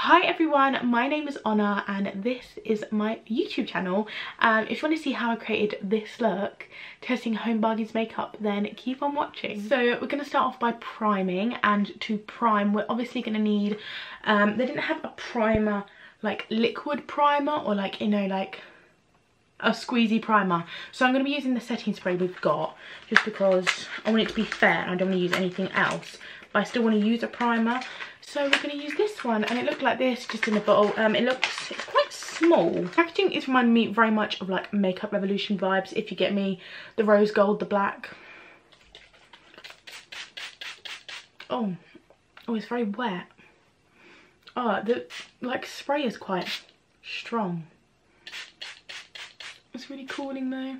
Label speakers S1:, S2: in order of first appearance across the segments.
S1: Hi everyone, my name is Honor and this is my YouTube channel. If you want to see how I created this look, testing home bargains makeup, then keep on watching. So we're going to start off by priming, and to prime we're obviously going to need, they didn't have a primer, like liquid primer or like, you know, like a squeezy primer. So I'm going to be using the setting spray we've got just because I want it to be fair and I don't want to use anything else. But I still want to use a primer. So we're going to use this one, and it looked like this, just in a bottle. It's quite small. Packaging is reminding me very much of like Makeup Revolution vibes, if you get me. The rose gold, the black. Oh, it's very wet. Oh, the like spray is quite strong. It's really cooling though.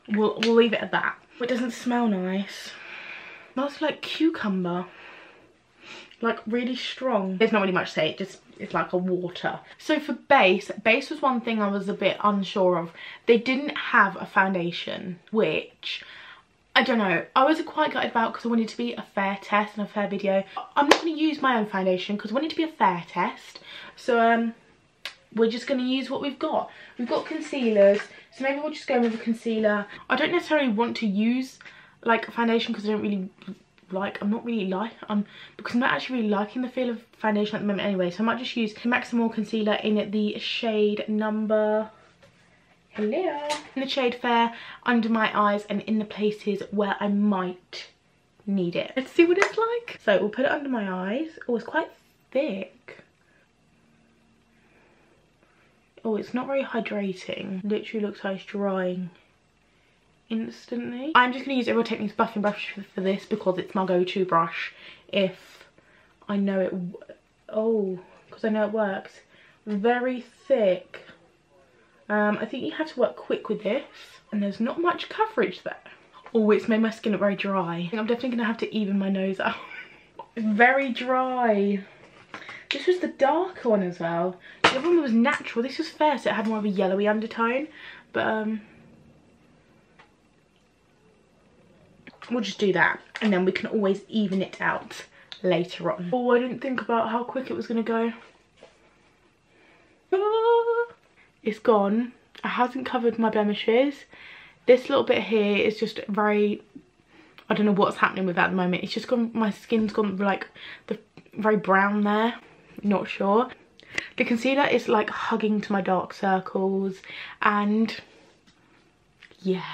S1: We'll leave it at that. It doesn't smell nice. It smells like cucumber. Like really strong. There's not really much to say, it's like a water. So for base was one thing I was a bit unsure of. They didn't have a foundation, which I don't know, I was quite gutted about because I wanted it to be a fair test and a fair video. I'm not going to use my own foundation because I want it to be a fair test. So we're just going to use what we've got. We've got concealers, so maybe we'll just go with a concealer. I don't necessarily want to use like a foundation because I don't really because I'm not actually really liking the feel of foundation at the moment anyway, so I might just use Maximal concealer in the shade number, in the shade Fair, under my eyes and in the places where I might need it. Let's see what it's like. So we'll put it under my eyes. Oh, it's quite thick. Oh, it's not very hydrating. Literally looks like it's drying instantly. I'm just going to use Real Techniques buffing brush for this because it's my go-to brush if I know it, because I know it works. Very thick. I think you have to work quick with this, and there's not much coverage there. Oh, it's made my skin look very dry. I think I'm definitely going to have to even my nose out. It's very dry. This was the darker one as well. The other one was natural. This was fair, so it had more of a yellowy undertone, but we'll just do that, and then we can always even it out later on. Oh, I didn't think about how quick it was going to go. It's gone. It hasn't covered my blemishes. This little bit here is just very, I don't know what's happening with that at the moment. It's just gone, my skin's gone like the very brown there. Not sure. The concealer is like hugging to my dark circles, and yeah,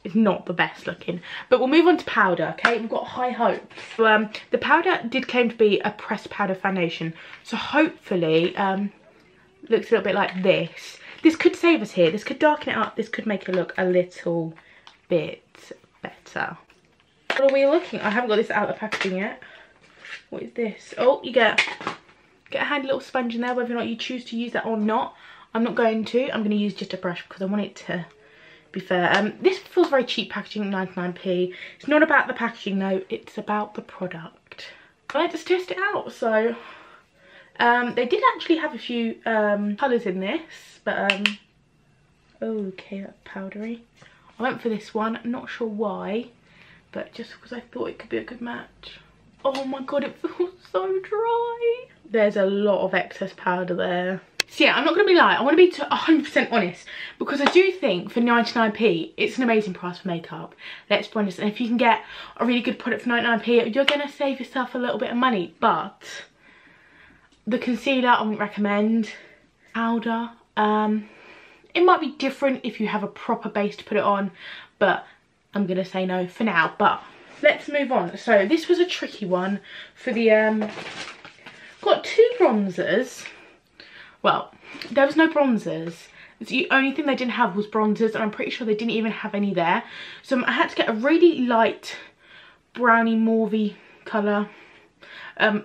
S1: it's not the best looking. But we'll move on to powder, okay? We've got high hopes. So, the powder did claim to be a pressed powder foundation, so hopefully looks a little bit like this. This could save us here. This could darken it up. This could make it look a little bit better. What are we looking? I haven't got this out of the packaging yet. What is this? Oh, you get a handy little sponge in there, whether or not you choose to use that or not. I'm not going to. I'm going to use just a brush because I want it to be fair. This feels very cheap packaging, 99p. It's not about the packaging though, it's about the product. I like to test it out. So they did actually have a few colours in this, but okay, that's powdery. I went for this one, not sure why, but just because I thought it could be a good match. Oh my god, it feels so dry. There's a lot of excess powder there. So yeah, I'm not going to be lying, I want to be 100% honest, because I do think for 99p, it's an amazing price for makeup. Let's be honest, and if you can get a really good product for 99p, you're going to save yourself a little bit of money. But the concealer, I wouldn't recommend. Powder, it might be different if you have a proper base to put it on, but I'm going to say no for now. But let's move on. So this was a tricky one for the, got two bronzers. Well, there was no bronzers. The only thing they didn't have was bronzers, and I'm pretty sure they didn't even have any there. So I had to get a really light brownie mauvey colour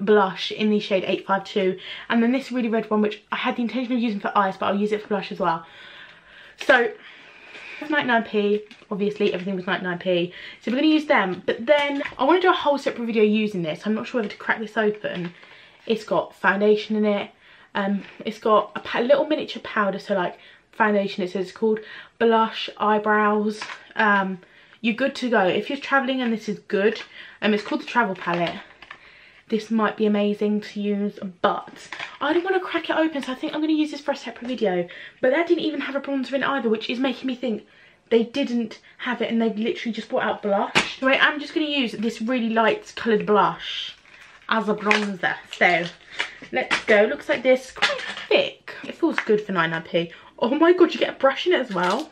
S1: blush in the shade 852, and then this really red one, which I had the intention of using for eyes, but I'll use it for blush as well. So 99p, obviously everything was 99p, so we're going to use them. But then I want to do a whole separate video using this. I'm not sure whether to crack this open. It's got foundation in it. It's got a little miniature powder, so like foundation, it says it's called blush, eyebrows. You're good to go if you're traveling, and this is good. It's called the travel palette, this might be amazing to use, but I don't want to crack it open, so I think I'm going to use this for a separate video. But that didn't even have a bronzer in either, which is making me think they didn't have it and they've literally just brought out blush. So I'm just going to use this really light coloured blush as a bronzer. So let's go. Looks like this, quite thick. It feels good for 99p. Oh my god, you get a brush in it as well.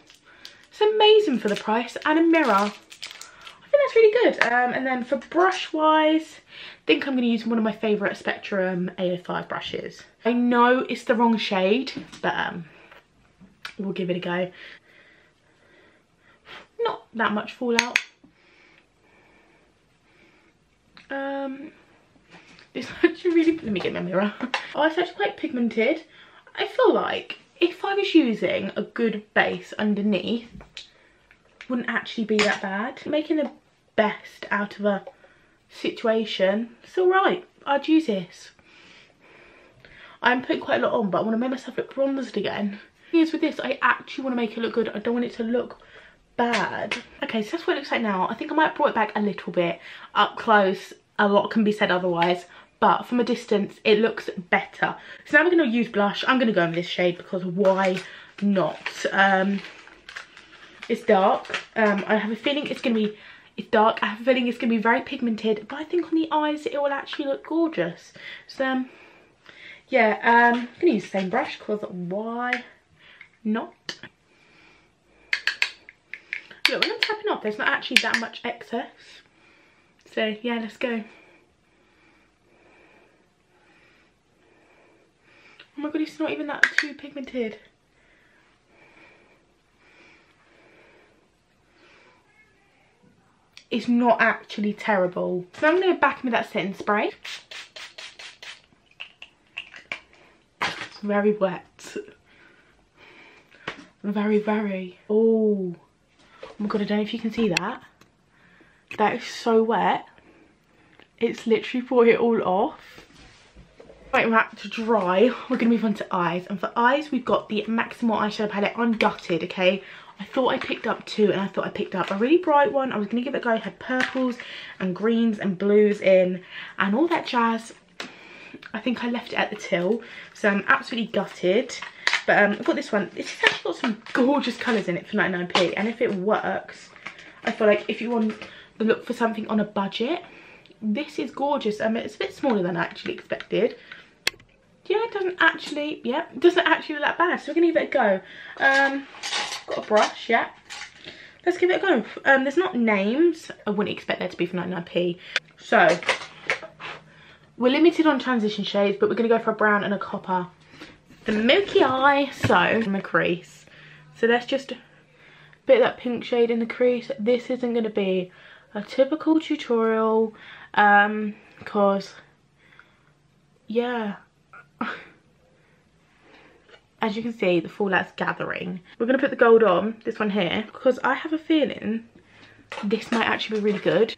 S1: It's amazing for the price, and a mirror. I think that's really good. And then for brush wise, I think I'm going to use one of my favourite Spectrum A05 brushes. I know it's the wrong shade, but we'll give it a go. Not that much fallout. It's actually really, let me get my mirror. Oh, it's actually quite pigmented. I feel like if I was using a good base underneath, wouldn't actually be that bad. Making the best out of a situation, it's alright. I'd use this. I'm putting quite a lot on, but I want to make myself look bronzed again. The thing is with this, I actually want to make it look good. I don't want it to look bad. Okay, so that's what it looks like now. I think I might have brought it back a little bit. Up close, a lot can be said otherwise, but from a distance, it looks better. So now we're going to use blush. I'm going to go in this shade because why not? It's dark. I have a feeling it's going to be, it's dark. I have a feeling it's going to be very pigmented, but I think on the eyes, it will actually look gorgeous. So, yeah, I'm going to use the same brush because why not? Look, when I'm tapping off, there's not actually that much excess. So, yeah, let's go. Oh my god, it's not even that too pigmented. It's not actually terrible. So I'm going to go back in with that setting spray. It's very wet. Very, very. Oh my god, I don't know if you can see that. That is so wet. It's literally brought it all off. Right, we're to dry. We're going to move on to eyes. And for eyes, we've got the Maximal eyeshadow palette. I'm gutted, okay? I thought I picked up two, and I thought I picked up a really bright one. I was going to give it a go. It had purples and greens and blues in and all that jazz. I think I left it at the till. So I'm absolutely gutted. But I've got this one. It's actually got some gorgeous colours in it for 99p. And if it works, I feel like if you want to look for something on a budget, this is gorgeous. It's a bit smaller than I actually expected. Yeah, it doesn't actually, it doesn't actually look that bad. So we're going to give it a go. Got a brush, yeah. Let's give it a go. There's not names. I wouldn't expect there to be for 99p. So, we're limited on transition shades, but we're going to go for a brown and a copper. The milky eye, so, in the crease. So let's just bit of that pink shade in the crease. This isn't going to be a typical tutorial, because, yeah. As you can see, the fallout's gathering. We're going to put the gold on, this one here, because I have a feeling this might actually be really good.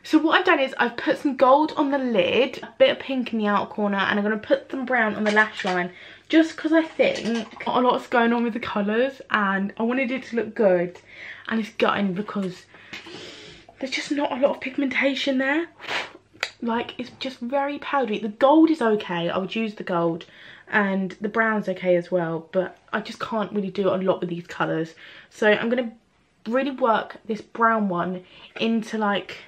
S1: So what I've done is I've put some gold on the lid, a bit of pink in the outer corner, and I'm going to put some brown on the lash line, just because I think a lot's going on with the colours and I wanted it to look good. And it's gutting because there's just not a lot of pigmentation there. Like, it's just very powdery. The gold is okay, I would use the gold, and the brown's okay as well, but I just can't really do a lot with these colours. So I'm going to really work this brown one into like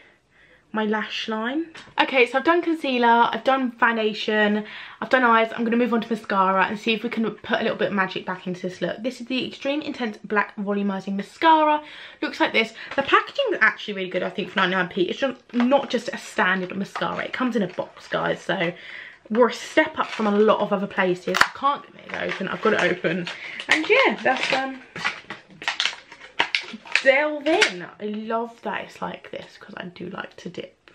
S1: my lash line. Okay, so I've done concealer, I've done foundation, I've done eyes. I'm going to move on to mascara and see if we can put a little bit of magic back into this look. This is the Extreme Intense Black Volumizing Mascara. Looks like this. The packaging is actually really good, I think, for 99p. It's just not just a standard mascara. It comes in a box, guys, so we're a step up from a lot of other places. I can't get it open. I've got it open. And yeah, that's delve in. I love that it's like this because I do like to dip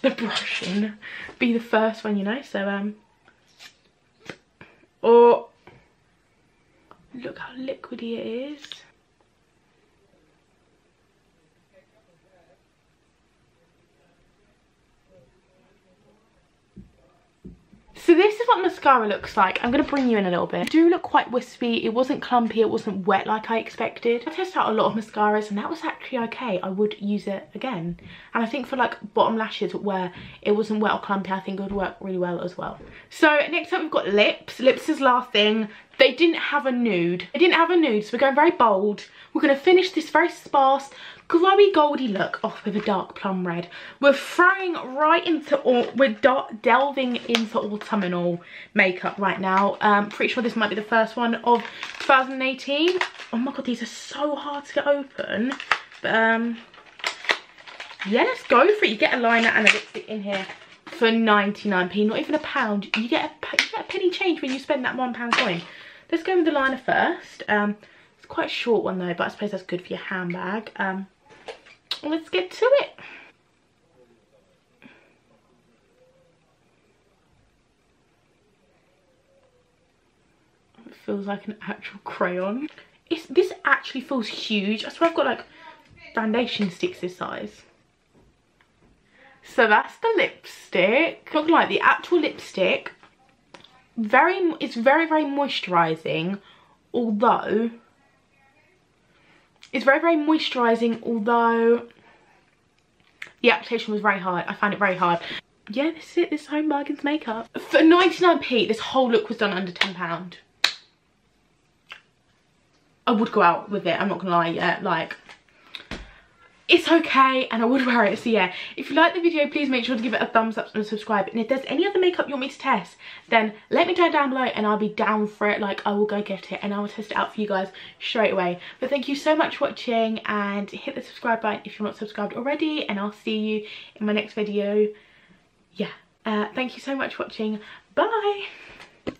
S1: the brush in, be the first one, you know. So oh, look how liquidy it is. So this is what mascara looks like. I'm going to bring you in a little bit. It do look quite wispy. It wasn't clumpy. It wasn't wet like I expected. I tested out a lot of mascaras and that was actually okay. I would use it again. And I think for like bottom lashes where it wasn't wet or clumpy, I think it would work really well as well. So next up we've got lips. Lips is last thing. They didn't have a nude. They didn't have a nude, so we're going very bold. We're going to finish this very sparse, glowy goldy look off with a dark plum red. We're throwing right into, delving into autumnal makeup right now. Pretty sure this might be the first one of 2018. Oh my god, these are so hard to get open. But yeah, let's go for it. You get a liner and a lipstick in here for 99p, not even £1. You get a penny change when you spend that £1 coin. Let's go with the liner first. It's quite a short one though, but I suppose that's good for your handbag. Let's get to it. It feels like an actual crayon. This actually feels huge. I swear I've got like foundation sticks this size. So that's the lipstick. Not like the actual lipstick. It's very, very moisturising, although it's very, very moisturising, although the application was very hard. I found it very hard. Yeah, this is it. This is Home Bargains makeup. For 99p, this whole look was done under £10. I would go out with it, I'm not gonna lie, yeah, like, it's okay and I would wear it. So yeah, if you like the video, please make sure to give it a thumbs up and subscribe. And if there's any other makeup you want me to test, then let me know down below and I'll be down for it. Like, I will go get it and I will test it out for you guys straight away. But thank you so much for watching and hit the subscribe button if you're not subscribed already, and I'll see you in my next video. Yeah, thank you so much for watching. Bye.